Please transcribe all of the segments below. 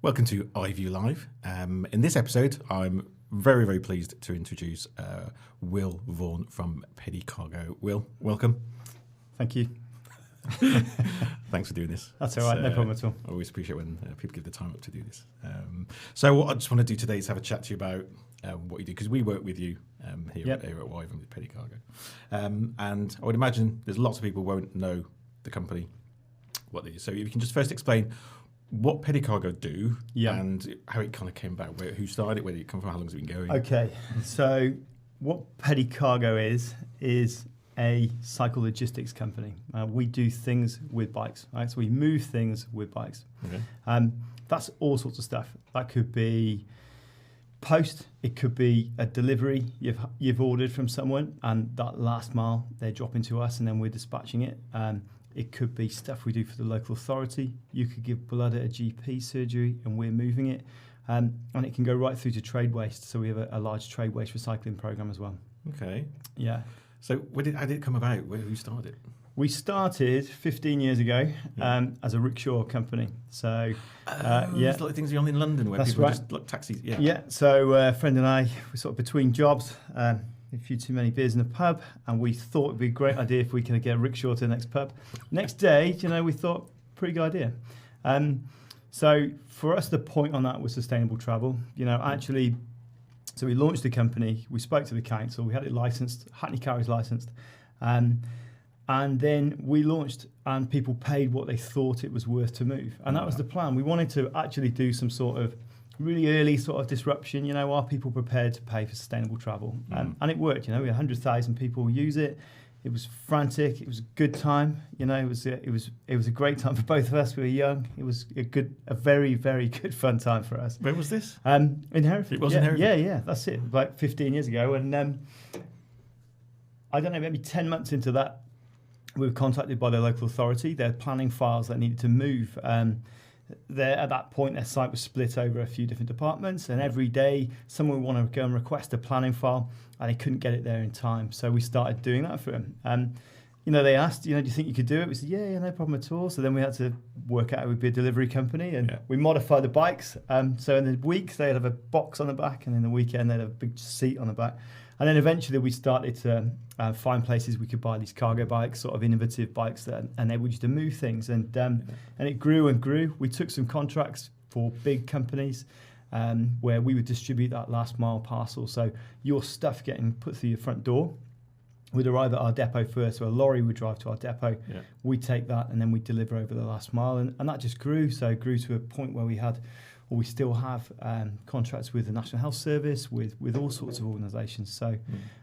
Welcome to iView Live. In this episode, I'm very, very pleased to introduce Will Vaughan from Pedicargo. Will, welcome. Thank you. Thanks for doing this. That's all right, no problem at all. I always appreciate when people give the time up to do this. So what I just want to do today is have a chat to you about what you do, because we work with you here at Wyvern with Pedicargo. And I would imagine there's lots of people who won't know the company, what they do. So if you can just first explain what Pedicargo do and how it kind of came about, who started it, where did it come from, how long has it been going? Okay, so what Pedicargo is a cycle logistics company. We do things with bikes, right? So we move things with bikes. Okay. That's all sorts of stuff. That could be post, it could be a delivery you've ordered from someone, and that last mile they're dropping to us and then we're dispatching it. It could be stuff we do for the local authority. You could give blood at a GP surgery and we're moving it. And it can go right through to trade waste. So we have a large trade waste recycling program as well. Okay. Yeah. So how did it come about? Who started it? We started 15 years ago as a rickshaw company. So, there's a lot of things going on in London where people just like taxis. Yeah. Yeah. So a friend and I were sort of between jobs, a few too many beers in a pub, and we thought it'd be a great idea if we could get a rickshaw to the next pub. Next day, we thought, pretty good idea. So for us, the point on that was sustainable travel. Actually, so we launched the company, we spoke to the council, we had it licensed, Hackney Carriers licensed, and then we launched and people paid what they thought it was worth to move. And that was the plan. We wanted to actually do some sort of really early sort of disruption. Are people prepared to pay for sustainable travel? And it worked. We had 100,000 people use it. It was frantic. It was a good time. It was a great time for both of us. We were young. It was a very, very good fun time for us. Where was this? In Hereford. It was in Hereford. Yeah. That's it. Like 15 years ago, and I don't know, maybe 10 months into that, we were contacted by the local authority. They're planning files that needed to move. At that point, their site was split over a few different departments, and every day someone would want to go and request a planning file, and they couldn't get it there in time. So we started doing that for them. They asked, do you think you could do it? We said, yeah, no problem at all. So then we had to work out it would be a delivery company, and we modified the bikes. So in the week, they'd have a box on the back, and in the weekend, they'd have a big seat on the back. And then eventually we started to find places we could buy these cargo bikes, sort of innovative bikes that enabled you to move things. And it grew and grew. We took some contracts for big companies where we would distribute that last mile parcel. So your stuff getting put through your front door would arrive at our depot first. So a lorry would drive to our depot. Yeah. We take that and then we deliver over the last mile. And that just grew. So it grew to a point where we still have contracts with the National Health Service, with all sorts of organisations. So,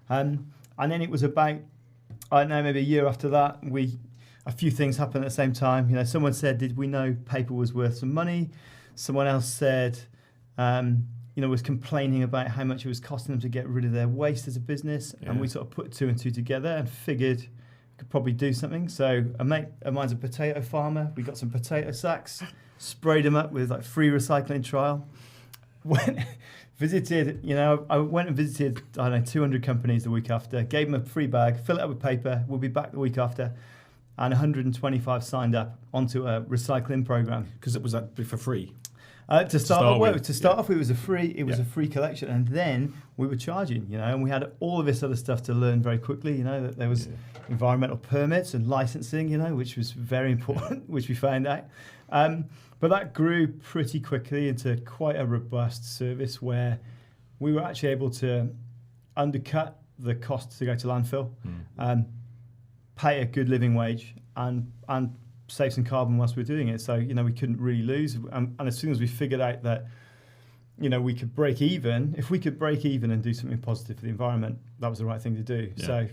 and then it was about, I don't know, maybe a year after that, a few things happened at the same time. Someone said, did we know paper was worth some money? Someone else said, was complaining about how much it was costing them to get rid of their waste as a business. Yeah. And we sort of put two and two together and figured we could probably do something. So a mate of mine's a potato farmer. We got some potato sacks, sprayed them up with free recycling trial. Visited, I went and visited, 200 companies the week after, gave them a free bag, fill it up with paper, we'll be back the week after, and 125 signed up onto a recycling program. Because it was that for free? To start off, it was a free collection, and then we were charging, and we had all of this other stuff to learn very quickly, that there was environmental permits and licensing, which was very important, which we found out. But that grew pretty quickly into quite a robust service where we were actually able to undercut the cost to go to landfill, pay a good living wage, and save some carbon whilst we were doing it. So, we couldn't really lose. And as soon as we figured out that, we could break even, if we could break even and do something positive for the environment, that was the right thing to do. Yeah. So,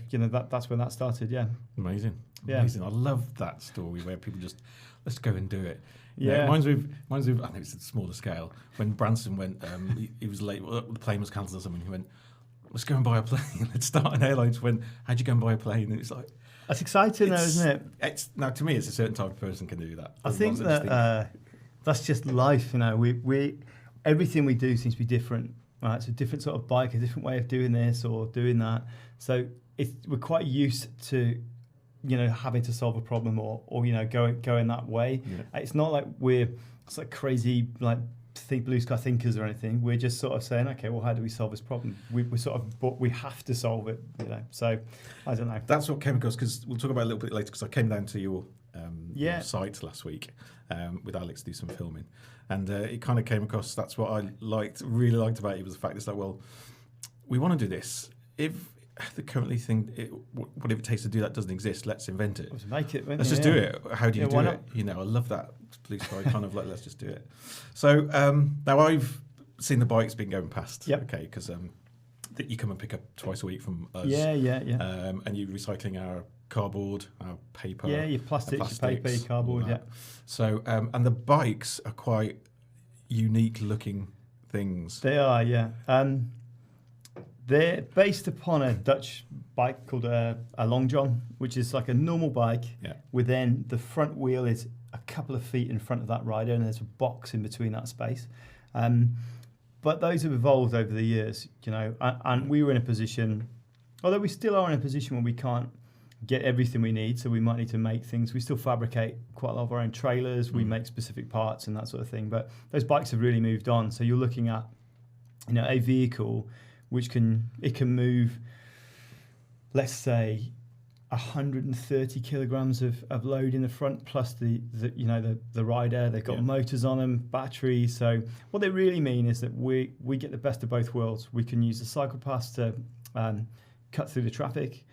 that's when that started, yeah. Amazing. I love that story where people just, let's go and do it. Yeah. Mine's with, I know it's a smaller scale. When Branson went, he was late, the plane was cancelled or something, he went, let's go and buy a plane. Let's start an airline. Went, how'd you go and buy a plane? And it's like, that's exciting, though, isn't it? Now, to me, it's a certain type of person can do that. I think that that's just life. We everything we do seems to be different. Right, it's a different sort of bike, a different way of doing this or doing that. So we're quite used to, having to solve a problem or going that way. Yeah. It's not like we're crazy think blue sky thinkers or anything. We're just sort of saying, okay, well, how do we solve this problem? We have to solve it, you know. So I don't know. That's what came across, because we'll talk about it a little bit later, because I came down to your site last week with Alex to do some filming, and it kind of came across. That's what I really liked about it, was the fact it's like, well, we want to do this. If the currently thing, whatever it takes to do that doesn't exist, let's invent it. Let's make it. Let's just do it. How do you do it? You know, I love that blue sky kind of like, let's just do it. So now I've seen the bikes been going past. Yep. Okay, because that you come and pick up twice a week from us. Yeah. And you're recycling our cardboard, our paper. Yeah, your plastics, your paper, your cardboard. Yeah. So and the bikes are quite unique looking things. They are, yeah. They're based upon a Dutch bike called a Long John, which is like a normal bike. Yeah. Within the front wheel is a couple of feet in front of that rider, and there's a box in between that space. But those have evolved over the years, you know, and we were in a position, although we still are in a position where we can't get everything we need, so we might need to make things. We still fabricate quite a lot of our own trailers. We make specific parts and that sort of thing. But those bikes have really moved on. So you're looking at, you know, a vehicle which can move, let's say, 130 kilograms of load in the front, plus the rider. They've got motors on them, batteries. So what they really mean is that we get the best of both worlds. We can use the cycle pass to cut through the traffic.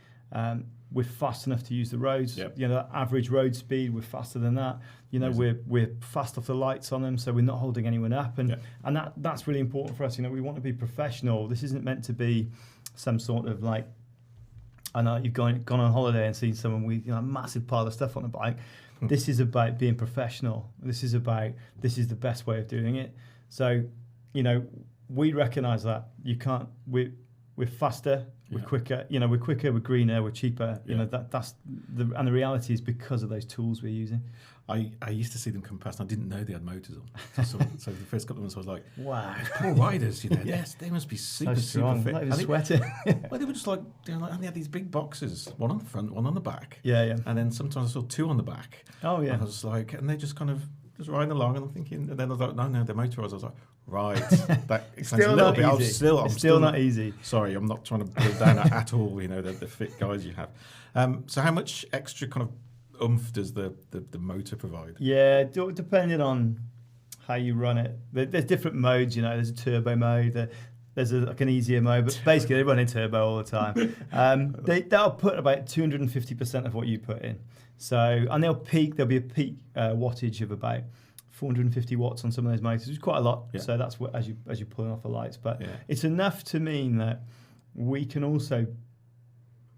We're fast enough to use the roads. Yep. You know, that average road speed, we're faster than that. You know, we're fast off the lights on them, so we're not holding anyone up, and that's really important for us. You know, we want to be professional. This isn't meant to be some sort of like, I know you've gone on holiday and seen someone with, you know, a massive pile of stuff on the bike. This is about being professional. This is the best way of doing it. So, you know, we recognise that you can't. We're faster. We're quicker. You know, we're quicker. We're greener. We're cheaper. You know, that's the reality is because of those tools we're using. I used to see them come past, and I didn't know they had motors on. So the first couple of months I was like, wow, poor riders, you know, yes, they must be super fit. Not even sweating. Well, they were just like, you know, and they had these big boxes, one on the front, one on the back. Yeah. And then sometimes I saw two on the back. Oh yeah. And I was like, and they just kind of just riding along, and I'm thinking, and then I was like, no, they're motorised. I was like, right, that explains a little bit. I'm still not easy. Sorry, I'm not trying to build down at all. You know, the fit guys you have. So how much extra kind of oomph does the motor provide? Yeah, depending on how you run it. There's different modes. You know, there's a turbo mode. There's like an easier mode, but basically they run in turbo all the time. They'll put about 250% of what you put in. So, and there'll be a peak wattage of about 450 watts on some of those motors, which is quite a lot. Yeah. So that's what as you're pulling off the lights, but it's enough to mean that we can also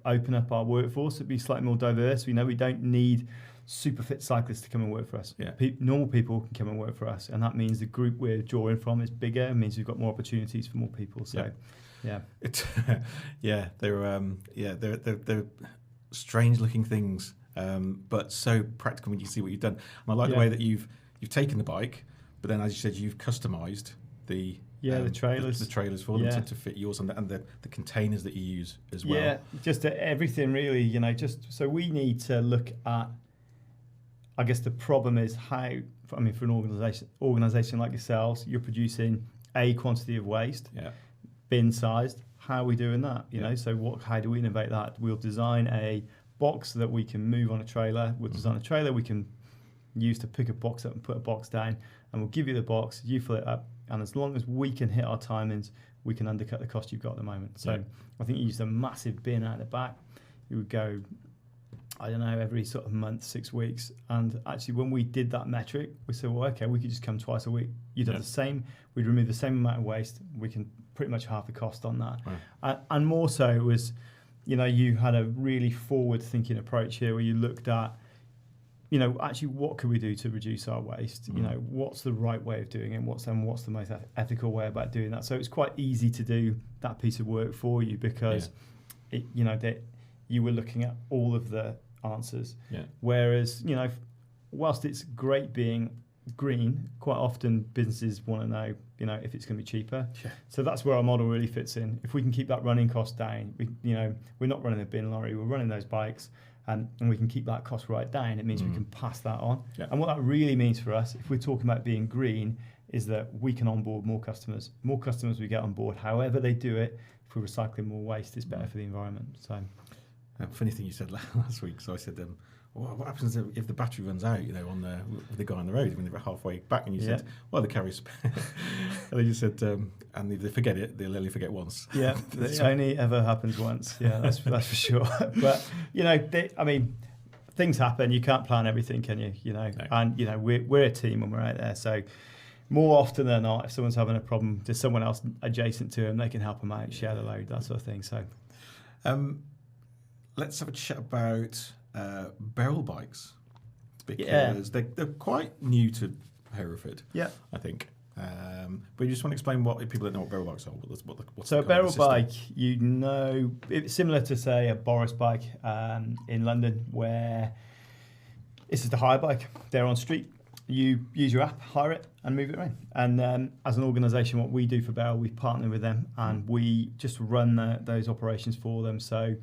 open up our workforce to be slightly more diverse. We know we don't need super fit cyclists to come and work for us. Yeah. Normal people can come and work for us, and that means the group we're drawing from is bigger. It means we've got more opportunities for more people. So, they're strange looking things, but so practical when you see what you've done. And I like the way that you've taken the bike, but then as you said, you've customised the trailers for them to fit yours, and the containers that you use as well. Yeah, just everything really. You know, just so we need to look at. I guess the problem is for an organisation like yourselves, you're producing a quantity of waste, bin sized. How are we doing that? You know, so how do we innovate that? We'll design a box that we can move on a trailer. We'll design a trailer we can use to pick a box up and put a box down, and we'll give you the box, you fill it up, and as long as we can hit our timings, we can undercut the cost you've got at the moment. So I think you use a massive bin out the back. You would go, I don't know, every sort of month, 6 weeks. And actually, when we did that metric, we said, well, okay, we could just come twice a week. You'd have the same, we'd remove the same amount of waste. We can pretty much half the cost on that. Right. And more so, it was, you know, you had a really forward-thinking approach here where you looked at, you know, actually, what could we do to reduce our waste? You know, what's the right way of doing it? What's the most ethical way about doing that? So it's quite easy to do that piece of work for you because, you were looking at all of the answers. Yeah. Whereas, you know, whilst it's great being green, quite often businesses want to know, you know, if it's going to be cheaper. Yeah. So that's where our model really fits in. If we can keep that running cost down, we're not running a bin lorry, we're running those bikes, and we can keep that cost right down. It means we can pass that on. Yeah. And what that really means for us, if we're talking about being green, is that we can onboard more customers. More customers we get on board, however they do it, if we're recycling more waste, it's better for the environment. So, funny thing you said last week. So I said, what happens if the battery runs out? You know, with the guy on the road when they're halfway back, and you said, well, they carry a spare. And then you said, and if they forget it, they'll only forget once. Yeah, it only ever happens once. Yeah, that's for sure. But you know, things happen. You can't plan everything, can you? You know, no. And you know, we're a team when we're out there. So more often than not, if someone's having a problem, there's someone else adjacent to them. They can help them out, share the load, that sort of thing. So, let's have a chat about barrel bikes, because they're quite new to Hereford. Yeah, I think. But you just want to explain what people don't know what barrel bikes are. What's so a barrel bike, you know, it's similar to say a Boris bike in London, where this is the hire bike. They're on street. You use your app, hire it, and move it around. And as an organisation, what we do for Barrel, we partner with them, and we just run those operations for them. So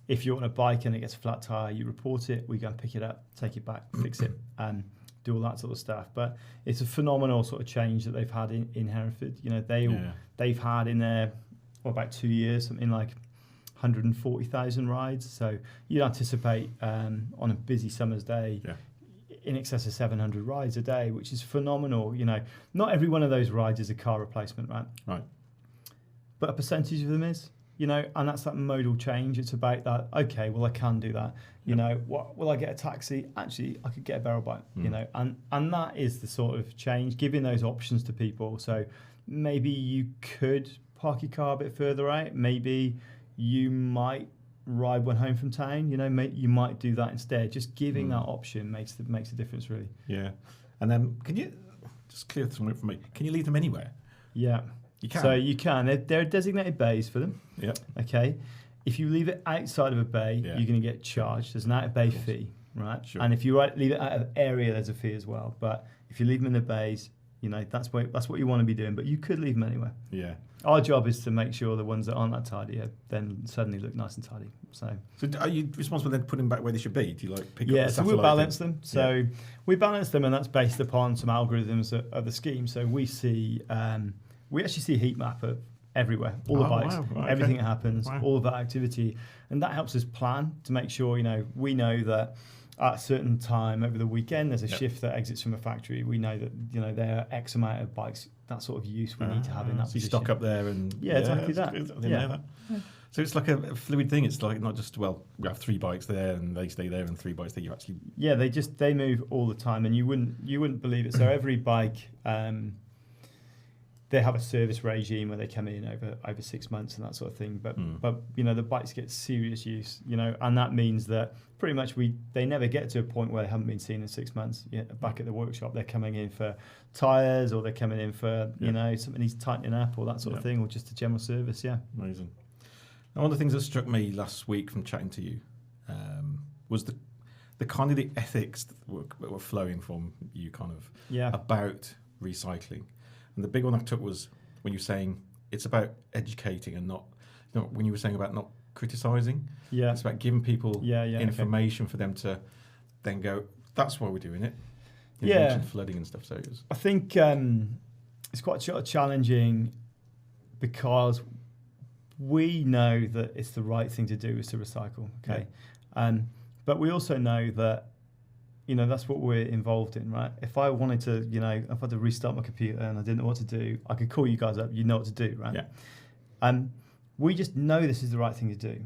if you're on a bike and it gets a flat tyre, you report it, we go and pick it up, take it back, fix it, and do all that sort of stuff. But it's a phenomenal sort of change that they've had in Hereford. You know, they've had in their about 2 years something like 140,000 rides. So you'd anticipate on a busy summer's day in excess of 700 rides a day, which is phenomenal. You know, not every one of those rides is a car replacement, right? Right. But a percentage of them is. You know, and that's that modal change. It's about that, okay, well, I can do that. You know, what will I get a taxi? Actually, I could get a barrel bike, you know, and that is the sort of change, giving those options to people. So maybe you could park your car a bit further out. Maybe you might ride one home from town. You know, you might do that instead. Just giving that option makes a difference, really. Yeah. And then can you just clear something for me? Can you leave them anywhere? Yeah. You can. So you can. There are designated bays for them. Yeah. Okay. If you leave it outside of a bay, you're going to get charged. There's an out of bay fee, right? Sure. And if you leave it out of area, there's a fee as well. But if you leave them in the bays, you know, that's what you want to be doing. But you could leave them anywhere. Yeah. Our job is to make sure the ones that aren't that tidy then suddenly look nice and tidy. So are you responsible then putting them back where they should be? Do you like pick up the so we'll balance them. So we balance them, and that's based upon some algorithms of the scheme. So we see. We actually see a heat map of everywhere, all the bikes, everything that happens, all of that activity. And that helps us plan to make sure, you know, we know that at a certain time over the weekend, there's a shift that exits from a factory. We know that, you know, there are X amount of bikes, that sort of use we need to have in that position. So you stock up there and... Yeah, exactly that. I didn't know that. Yeah. So it's like a fluid thing. It's like not just, well, we have 3 bikes there and they stay there and 3 bikes there. You actually... Yeah, they move all the time, and you wouldn't believe it. So every bike... they have a service regime where they come in over 6 months and that sort of thing. But you know, the bikes get serious use, you know, and that means that pretty much they never get to a point where they haven't been seen in 6 months. You know, back at the workshop, they're coming in for tyres, or they're coming in for you know, something needs tightening up or that sort of thing, or just a general service. Yeah. Amazing. Now, one of the things that struck me last week from chatting to you was the kind of the ethics that were flowing from you, kind of about recycling. And the big one I took was when you were saying it's about educating and not, you know, when you were saying about not criticising. Yeah. It's about giving people information for them to then go, that's why we're doing it. You mentioned flooding and stuff. So I think it's quite challenging, because we know that it's the right thing to do is to recycle. Okay. Yeah. But we also know that, you know, that's what we're involved in, right? If I wanted to, you know, if I had to restart my computer and I didn't know what to do, I could call you guys up. You know what to do, right? Yeah. We just know this is the right thing to do.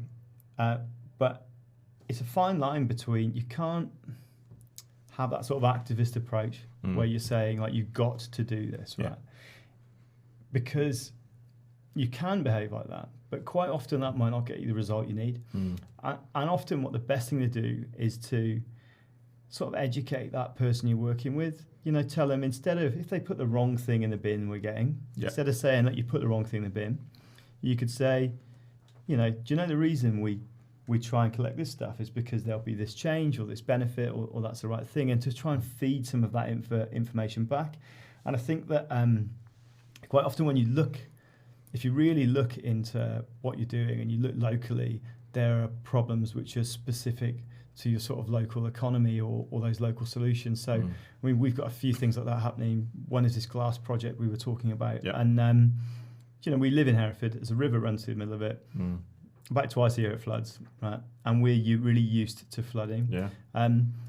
But it's a fine line between, you can't have that sort of activist approach where you're saying, like, you've got to do this, right? Because you can behave like that, but quite often that might not get you the result you need. And often what the best thing to do is to sort of educate that person you're working with. You know, tell them, instead of, if they put the wrong thing in the bin we're getting, instead of saying that you put the wrong thing in the bin, you could say, you know, do you know the reason we try and collect this stuff is because there'll be this change or this benefit or that's the right thing, and to try and feed some of that information back. And I think that quite often when you look, if you really look into what you're doing and you look locally, there are problems which are specific to your sort of local economy or those local solutions. So, I mean, we've got a few things like that happening. One is this glass project we were talking about. Yep. And, you know, we live in Hereford. There's a river runs through the middle of it. About twice a year it floods, right? And we're really used to flooding. Yeah.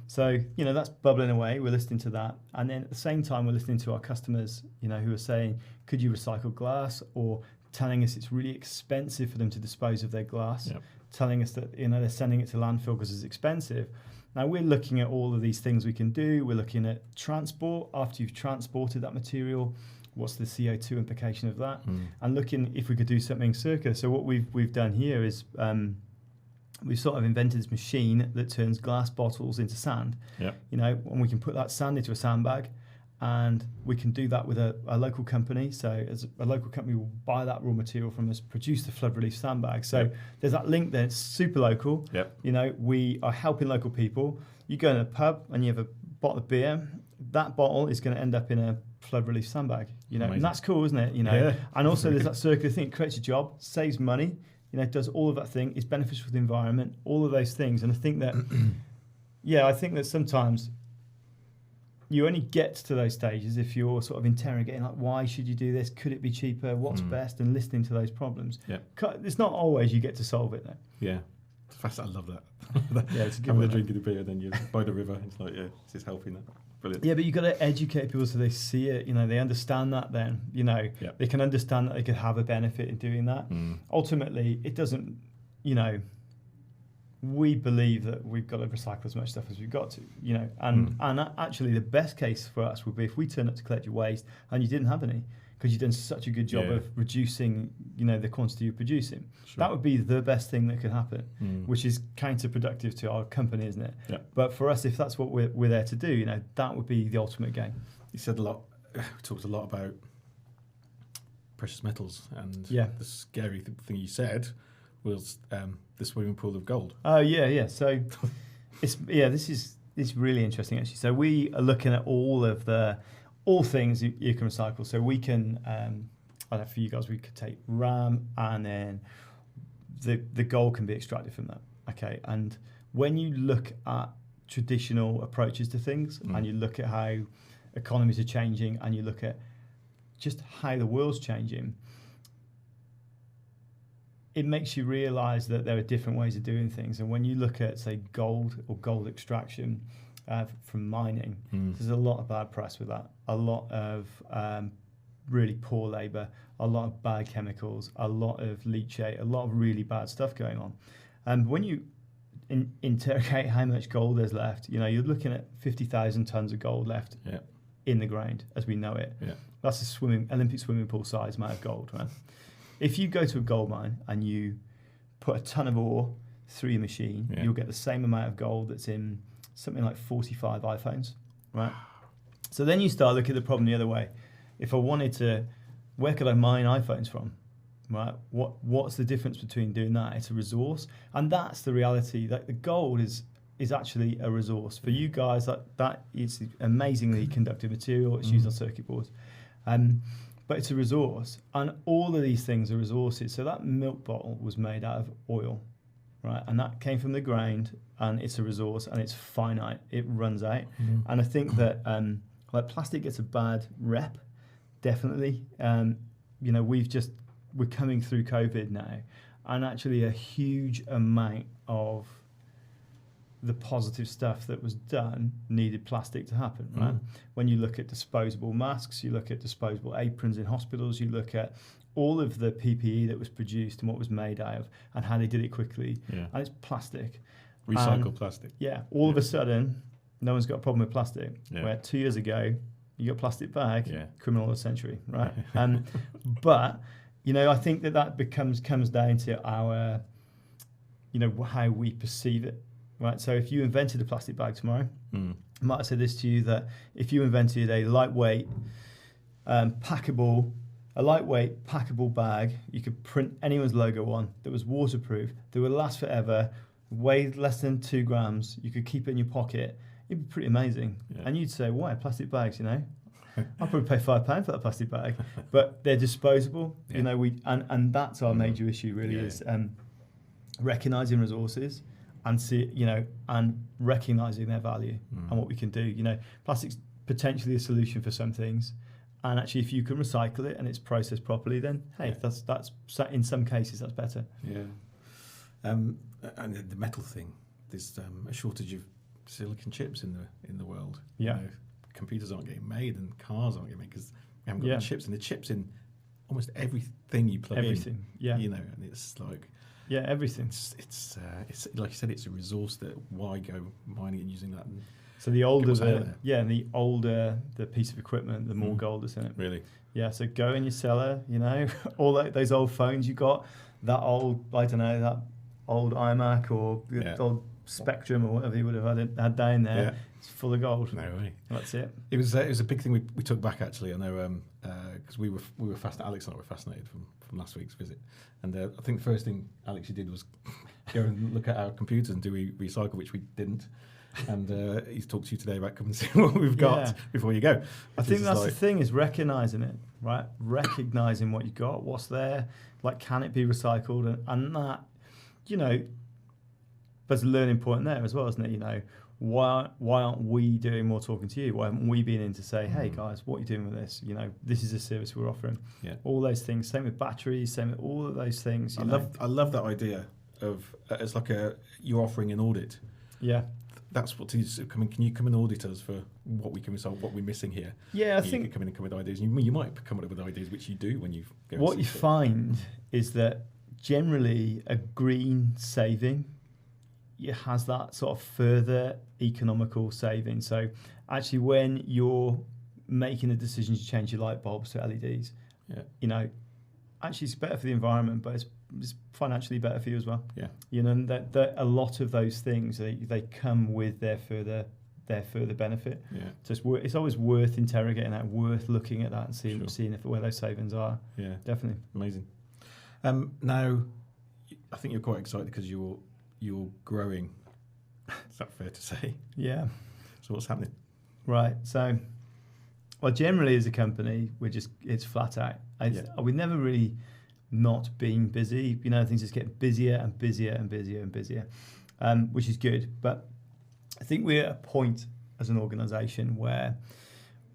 So, you know, that's bubbling away. We're listening to that. And then at the same time, we're listening to our customers, you know, who are saying, could you recycle glass? Or telling us it's really expensive for them to dispose of their glass. Yep. Telling us that, you know, they're sending it to landfill because it's expensive. Now, we're looking at all of these things we can do. We're looking at transport. After you've transported that material, what's the CO2 implication of that? And looking if we could do something circular. So what we've done here is we've sort of invented this machine that turns glass bottles into sand. Yep. You know, and we can put that sand into a sandbag, and we can do that with a local company. So as a local company will buy that raw material from us, produce the flood relief sandbag. So there's that link there. It's super local. Yep. You know, we are helping local people. You go in a pub and you have a bottle of beer. That bottle is going to end up in a flood relief sandbag. You know, Amazing. and that's cool, isn't it? You know, Yeah. and also there's that circular thing. It creates a job, saves money. You know, does all of that thing. Is beneficial for the environment. All of those things. And I think that, I think that sometimes you only get to those stages if you're sort of interrogating, like, why should you do this? Could it be cheaper? What's best? And listening to those problems. Yeah. It's not always you get to solve it, though. Yeah. It's fast. I love that. Yeah, it's a good Having a one, drink of the beer, then you're by the river. It's like, this is helping that. Brilliant. Yeah, but you've got to educate people so they see it. You know, they understand that then. You know, they can understand that they could have a benefit in doing that. Ultimately, it doesn't, you know, we believe that we've got to recycle as much stuff as we've got to, you know, and actually the best case for us would be if we turn up to collect your waste and you didn't have any, because you've done such a good job of reducing, you know, the quantity you're producing. Sure. That would be the best thing that could happen, which is counterproductive to our company, isn't it? Yeah. But for us, if that's what we're there to do, you know, that would be the ultimate gain. You said a lot, we talked a lot about precious metals, and the scary thing you said was the swimming pool of gold. Oh yeah. So this is really interesting actually. So we are looking at all things you can recycle. So we can, I don't know, for you guys, we could take RAM, and then the gold can be extracted from that. Okay, and when you look at traditional approaches to things, and you look at how economies are changing, and you look at just how the world's changing, it makes you realise that there are different ways of doing things. And when you look at, say, gold or gold extraction from mining, there's a lot of bad press with that. A lot of really poor labour, a lot of bad chemicals, a lot of leachate, a lot of really bad stuff going on. And when you interrogate how much gold there's left, you know, you're looking at 50,000 tonnes of gold left in the ground as we know it. Yeah. That's a Olympic swimming pool size amount of gold, right? If you go to a gold mine and you put a ton of ore through your machine, you'll get the same amount of gold that's in something like 45 iPhones, right? So then you start looking at the problem the other way. If I wanted to, where could I mine iPhones from, right? What's the difference between doing that? It's a resource, and that's the reality. That the gold is actually a resource for you guys. That is amazingly conductive material. It's used on circuit boards. But it's a resource, and all of these things are resources. So that milk bottle was made out of oil, right? And that came from the ground, and it's a resource, and it's finite. It runs out. And I think that like plastic gets a bad rep, definitely. You know, we're coming through COVID now, and actually a huge amount of the positive stuff that was done needed plastic to happen, right? When you look at disposable masks, you look at disposable aprons in hospitals, you look at all of the PPE that was produced and what was made out of and how they did it quickly, and it's plastic. Recycled plastic. Yeah, all of a sudden, no one's got a problem with plastic. Where 2 years ago, you got a plastic bag, criminal of the century, right? But, you know, I think that comes down to our, you know, how we perceive it. Right, so if you invented a plastic bag tomorrow, I might have said this to you, that if you invented a lightweight, packable bag, you could print anyone's logo on, that was waterproof, that would last forever, weighed less than 2 grams, you could keep it in your pocket, it'd be pretty amazing. And you'd say, why, plastic bags, you know? I'll probably pay £5 for that plastic bag, but they're disposable, you know, and that's our major issue really, is recognising resources and see, and recognizing their value and what we can do. Plastic's potentially a solution for some things, and actually, if you can recycle it and it's processed properly, then that's in some cases that's better. Yeah. And the metal thing, there's a shortage of silicon chips in the world. Yeah. Computers aren't getting made and cars aren't getting made because we haven't got the chips, and the chips in almost everything you plug in. Yeah. And it's like. Yeah, everything. It's like you said, it's a resource that why go mining and using that. And so the older the piece of equipment, the more gold is in it. Really? Yeah. So go in your cellar, all those old phones you got, that old, I don't know, that old iMac or old Spectrum or whatever you would have had down there. Yeah. It's full of gold. No way. That's it. It was a big thing we took back actually. I know because we were fascinated. Alex and I were fascinated from last week's visit, and I think the first thing Alex you did was go and look at our computers and do we recycle, which we didn't. And he's talked to you today about come and see what we've got before you go. I think that's the thing, is recognising it, right? Recognising what you got, what's there, like can it be recycled, and that, there's a learning point there as well, isn't it? Why aren't we doing more talking to you? Why haven't we been in to say, hey guys, what are you doing with this? This is a service we're offering. Yeah. All those things. Same with batteries. Same with all of those things. I love that idea of it's like you're offering an audit. Yeah. That's what is coming. Can you come and audit us for what we can resolve, what we're missing here? Yeah, I think you can come in and come with ideas. You might come up with ideas, which you do when you go. What you find is that generally a green saving, it has that sort of further economical saving. So actually, when you're making a decision to change your light bulbs to LEDs, actually it's better for the environment, but it's financially better for you as well. Yeah. That a lot of those things they come with their further benefit. Yeah. So it's always worth interrogating that, worth looking at that and seeing where those savings are. Yeah. Definitely. Amazing. Now, I think you're quite excited because you're growing. Is that fair to say? Yeah. So what's happening? Right. So, generally as a company, it's flat out. We've never really not been busy. Things just get busier and busier and busier and busier, which is good. But I think we're at a point as an organisation where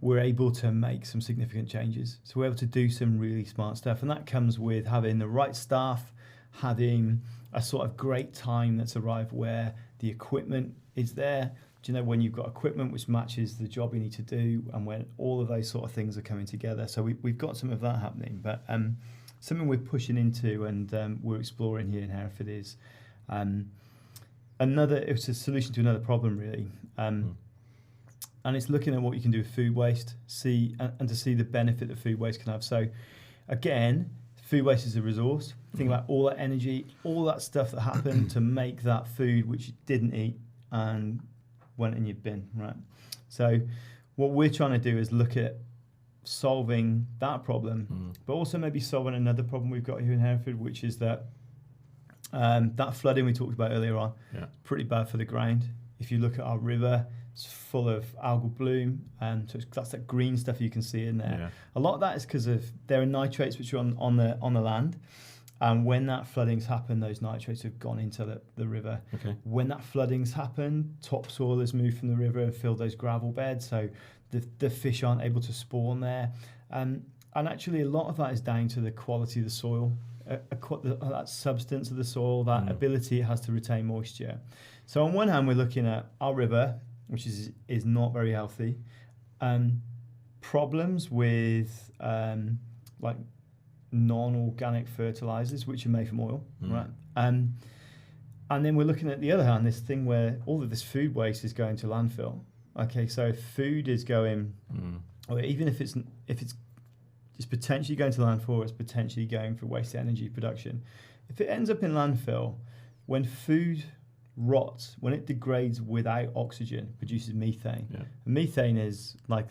we're able to make some significant changes. So we're able to do some really smart stuff, and that comes with having the right staff, having a sort of great time that's arrived where the equipment is there. Do when you've got equipment which matches the job you need to do, and when all of those sort of things are coming together. So we've got some of that happening, but something we're pushing into and we're exploring here in Hereford is it's a solution to another problem really. And it's looking at what you can do with food waste, and to see the benefit that food waste can have. So again, food waste is a resource. Think about all that energy, all that stuff that happened to make that food which you didn't eat and went in your bin, right? So what we're trying to do is look at solving that problem, but also maybe solving another problem we've got here in Hereford, which is that that flooding we talked about earlier on, pretty bad for the ground. If you look at our river, it's full of algal bloom, and so that's that green stuff you can see in there. Yeah. A lot of that is because there are nitrates which are on the land, and when that flooding's happened, those nitrates have gone into the river. Okay. When that flooding's happened, topsoil has moved from the river and filled those gravel beds, so the fish aren't able to spawn there, and actually a lot of that is down to the quality of the soil, that substance of the soil, that ability it has to retain moisture. So on one hand, we're looking at our river, which is not very healthy, problems with like non-organic fertilizers, which are made from oil, right? And then we're looking at the other hand, this thing where all of this food waste is going to landfill. Okay, so if food is going, or even if it's potentially going to landfill, it's potentially going for waste energy production. If it ends up in landfill, when food rots, when it degrades without oxygen, produces methane. Yeah. And methane is like,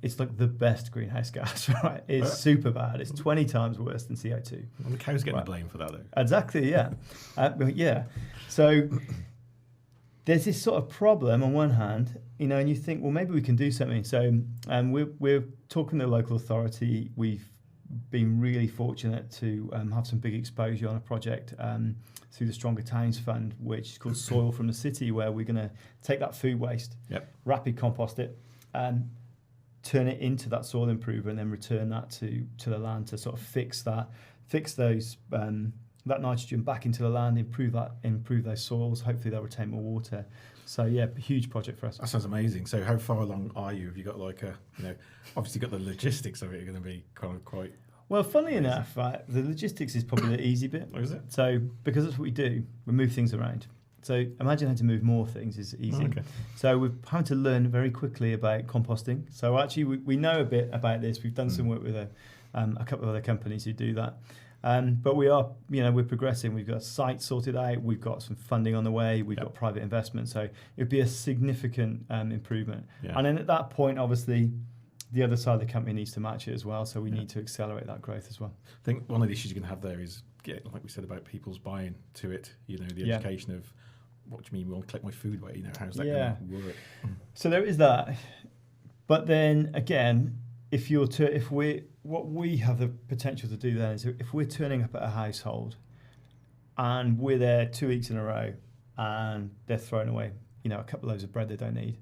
it's like the best greenhouse gas, right? It's super bad. It's 20 times worse than CO2. And the cow's getting the blame for that, though. Exactly, yeah. Yeah. So there's this sort of problem on one hand, and you think, well, maybe we can do something. So we're talking to the local authority. We've been really fortunate to have some big exposure on a project through the Stronger Towns Fund, which is called Soil from the City, where we're going to take that food waste, rapid compost it, and turn it into that soil improver, and then return that to the land to sort of fix those that nitrogen back into the land, improve those soils. Hopefully they'll retain more water. So yeah, huge project for us. That sounds amazing. So how far along are you? Have you got like obviously got the logistics of it are going to be kind of quite... Well, funnily enough, right, the logistics is probably the easy bit. What is it? So because that's what we do, we move things around. So imagine how to move more things is easy. Okay. So we've had to learn very quickly about composting. So actually we know a bit about this. We've done some work with a couple of other companies who do that. But we are, we're progressing. We've got a site sorted out. We've got some funding on the way. We've got private investment. So it'd be a significant improvement. Yeah. And then at that point, obviously, the other side of the company needs to match it as well. So we need to accelerate that growth as well. I think one of the issues you're going to have there is, like we said, about people's buying to it. The education of, what do you mean we want to collect my food away? How's that going to work? So there is that. But then again, what we have the potential to do then is if we're turning up at a household and we're there 2 weeks in a row and they're throwing away, a couple of loaves of bread they don't need,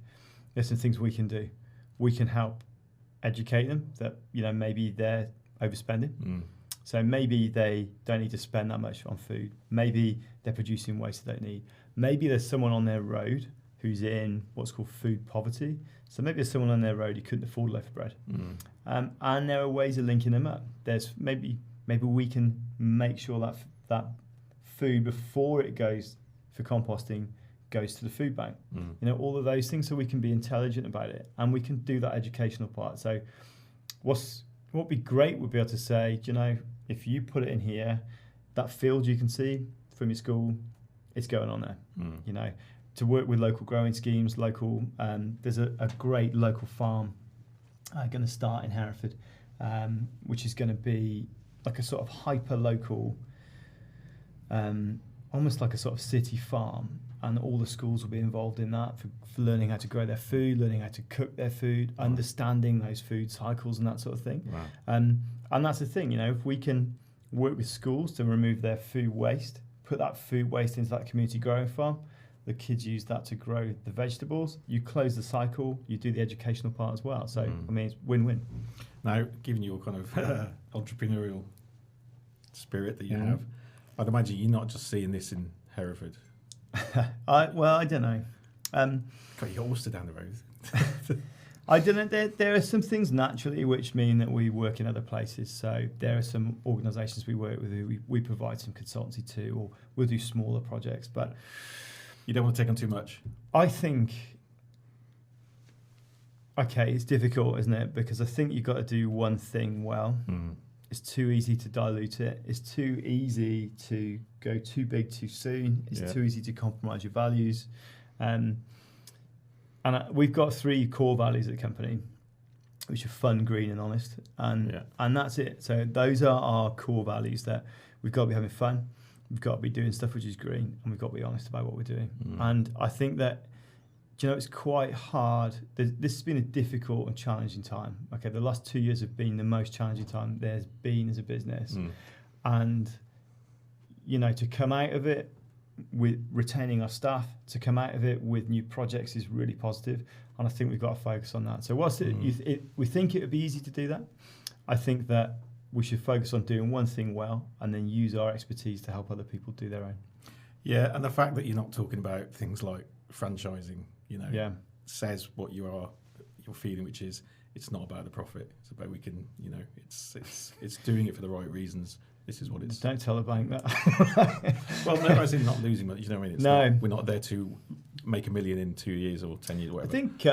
there's some things we can do. We can help educate them that, maybe they're overspending. So maybe they don't need to spend that much on food. Maybe they're producing waste they don't need. Maybe there's someone on their road who's in what's called food poverty. So maybe there's someone on their road who couldn't afford a loaf of bread. And there are ways of linking them up. There's maybe we can make sure that food before it goes for composting goes to the food bank. All of those things, so we can be intelligent about it and we can do that educational part. So what would be great would be able to say, if you put it in here, that field you can see from your school, it's going on there. To work with local growing schemes, there's a great local farm going to start in Hereford, which is going to be like a sort of hyper-local, almost like a sort of city farm, and all the schools will be involved in that for learning how to grow their food, learning how to cook their food, understanding those food cycles and that sort of thing. Wow. And that's the thing, if we can work with schools to remove their food waste, put that food waste into that community growing farm, the kids use that to grow the vegetables. You close the cycle, you do the educational part as well. So, it's win-win. Now, given your kind of entrepreneurial spirit that you have, I'd imagine you're not just seeing this in Hereford. I don't know. Got your Ulster down the road. I don't know. There are some things naturally which mean that we work in other places. So there are some organisations we work with who we provide some consultancy to, or we'll do smaller projects. But you don't want to take on too much. I think, it's difficult, isn't it? Because I think you've got to do one thing well. It's too easy to dilute it. It's too easy to go too big too soon. It's too easy to compromise your values. And we've got 3 core values at the company, which are fun, green, and honest. And that's it. So those are our core values, that we've got to be having fun, we've got to be doing stuff which is green, and we've got to be honest about what we're doing. And I think that, it's quite hard. This has been a difficult and challenging time. Okay, the last 2 years have been the most challenging time there's been as a business. And, to come out of it with retaining our staff, to come out of it with new projects is really positive, and I think we've got to focus on that. So whilst we think it would be easy to do that, I think that we should focus on doing one thing well and then use our expertise to help other people do their own. Yeah, and the fact that you're not talking about things like franchising, says what you're feeling, which is it's not about the profit. It's about it's doing it for the right reasons. This is what it's. Don't tell the bank that. Well, no, I think not losing money. You know what I mean? We're not there to make $1 million in 2 years or 10 years or whatever. I think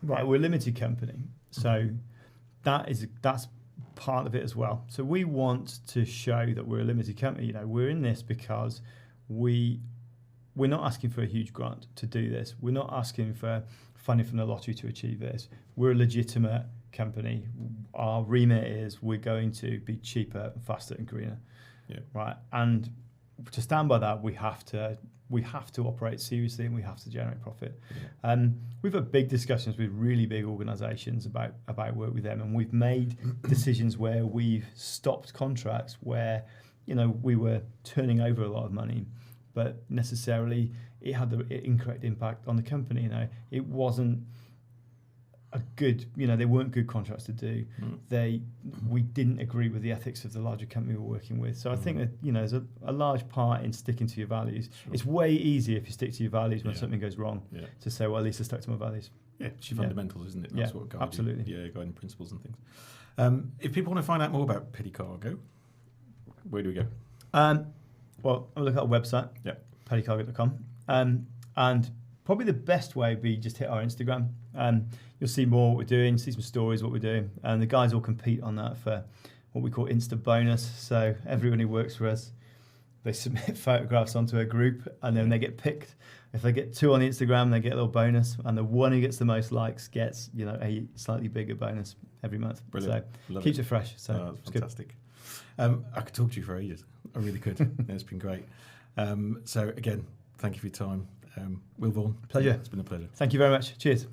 we're a limited company, so that's part of it as well. So we want to show that we're a limited company. We're in this because we're not asking for a huge grant to do this. We're not asking for funding from the lottery to achieve this. We're a legitimate company. Our remit is we're going to be cheaper, faster, and greener. Right. And to stand by that, we have to we have to operate seriously and we have to generate profit. We've had big discussions with really big organisations about work with them, and we've made decisions where we've stopped contracts where, you know, we were turning over a lot of money, but necessarily it had the incorrect impact on the company. You know, it wasn't a good, you know, they weren't good contracts to do. We didn't agree with the ethics of the larger company we were working with. So I think that, you know, there's a large part in sticking to your values. Sure. It's way easier if you stick to your values when something goes wrong to say, well, at least I stuck to my values. Yeah, it's your fundamentals, isn't it? That's what guides absolutely. you. Yeah, guiding principles and things. If people want to find out more about Pedicargo, where do we go? Well, I'll look at our website, pedicabs.com, and probably the best way would be just hit our Instagram. You'll see more what we're doing, see some stories what we're doing, and the guys all compete on that for what we call Insta bonus. So everyone who works for us, they submit photographs onto a group, and then they get picked. If they get 2 on the Instagram, they get a little bonus, and the one who gets the most likes gets, you know, a slightly bigger bonus every month. Brilliant. So keeps it fresh. So it's fantastic. I could talk to you for ages. I really could. It's been great. So again, thank you for your time. Will Vaughan. Pleasure. It's been a pleasure. Thank you very much. Cheers.